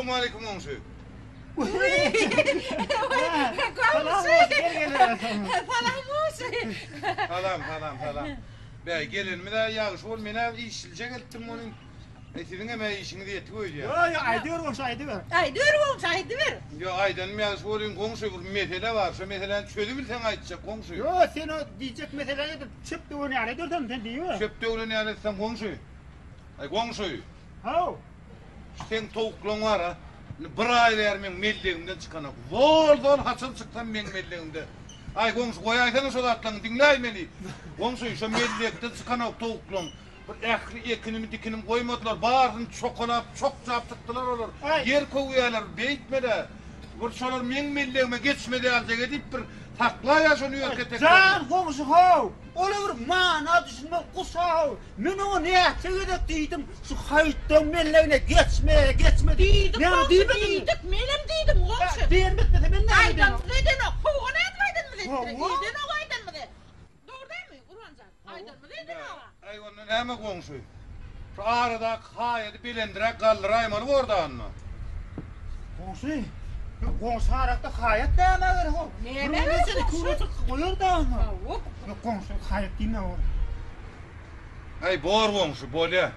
Assalamu alaykum oňşy. Salam. Bäy gelinmi de ýagyş bolmaýan işilje geldim onuň. Sizin eme işini de etdi goýdy. Yo, aýdyber bolsa aýdyber. Aýdyber. Yo, aýdan ýagyş bolan goňşy bir mesele bar. Şu meseleni çözüp bilseň aýtjak goňşy. Yo, sen o diýjek meseleni çöp döwüni ýaly dördüm sen diýýär. Çöp döwüni ýaly sen goňşy. Ay goňşy. Haw. Sen towuklaň bar ha. Bir aýlar men mellegimden çykanak. Boldan haçyl çykdan men mellegimde. Ay goňşy goýaýsana şol atlaň dinläý meni. Goňşy şu mellegden çykanak towuklaň. Bir ähli ekinimi dikinim koymadılar. Bağırın çokolap, çok yaptıktılar olur. Yer kovuyalar, beyitmede. Bir şolar men mellegime geçmedi alacak edip bir takla yaşanıyor ketek. Can komşu hav. Ola bir mana düşünme kusav. Men o ne etseydek diýdim. Şu haýtdan mellegine geçme diýdim. Menem diýdim komşu. Beğenmedi men ne Aýdan neden o? Howgana etmeýdinmi dedi. Neden o aýdanmy dedi. Doğrudanmy Gurbanjan? Aýdanmy dedi o? Ay ondan näme goňşy? Şu arada haýady bilendirek galdyraýman ordanmy? Komşu. Komşu arakda haýat näme gerek o? Näme seni kurutuk goýardanmy? Hop. Komşu haýat diýme o. Ay bor goňşy bolýa.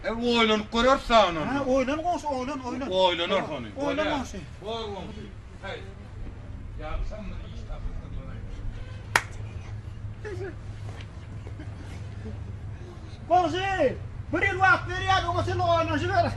Oýlanyp görersen onu. Ha, oýlan komşu, oýlan. Oylanır onu. Oýlan komşu. Bor goňşy. Hay. Ýagşam mı iş tapypdylar? Komşu, bir ýyl wagt berýär, oňa sen oýnaşyber.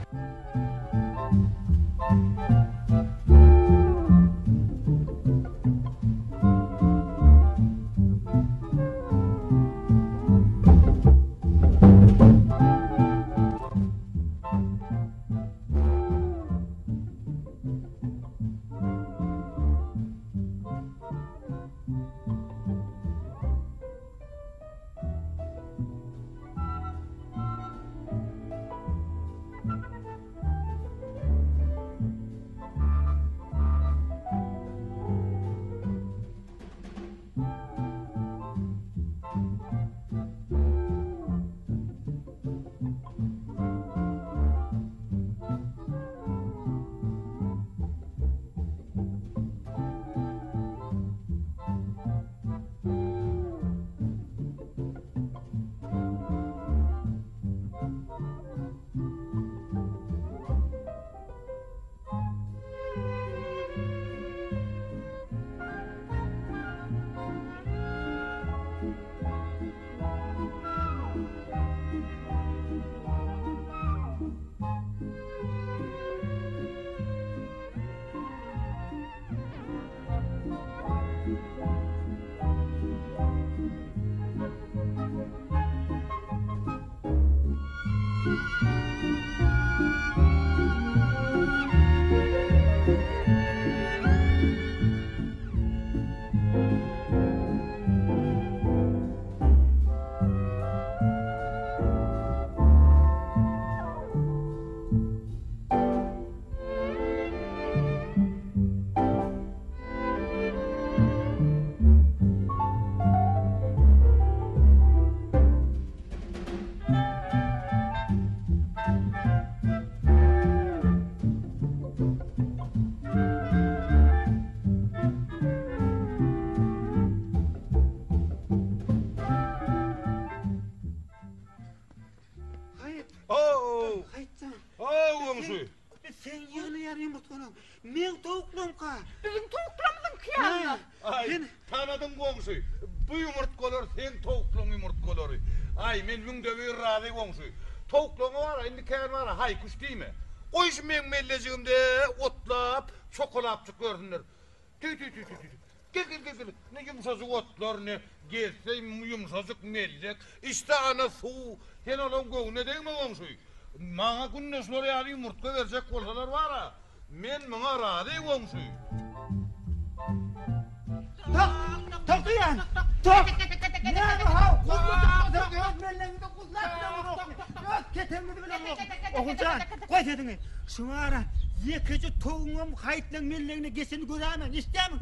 Sen ýyly ýer ýumurtgalam. Men towuklamka. Bizim towuklamyň kıyamda. Ay, tanadym goňşy. Bu ýumurtgalar sen towuklaň ýumurtgalary. Ay, men müňde bir razy goňşy. Towuklaň bar, indi kän bar, hay kuş diýme. Oýş men mellejigimde otlap, çokolapçyk gördüler. Tü. Gel. Ne yumuşacık otlar ne gelse yumuşacık mellek. İşte ana su. Sen olan göğüne değil mi goňşy? Maňa günneşler ýaly ýumurtga berjek bolsalar bara. Men maňa rady goňşy. Tak diýen. Tak. Näme haw? Kuzluk yok mellengde kuzlak. Yok ketemdi bilen yok. Oguncan, koy dedini. Şuara ýekeci toňum haýtlaň mellegine geçeni görämen. Istämi?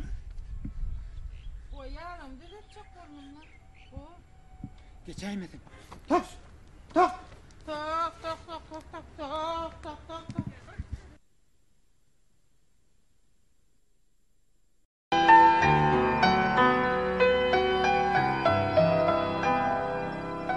Koyarım, direk çok burnumdan. O. Geçeymedim. Tak.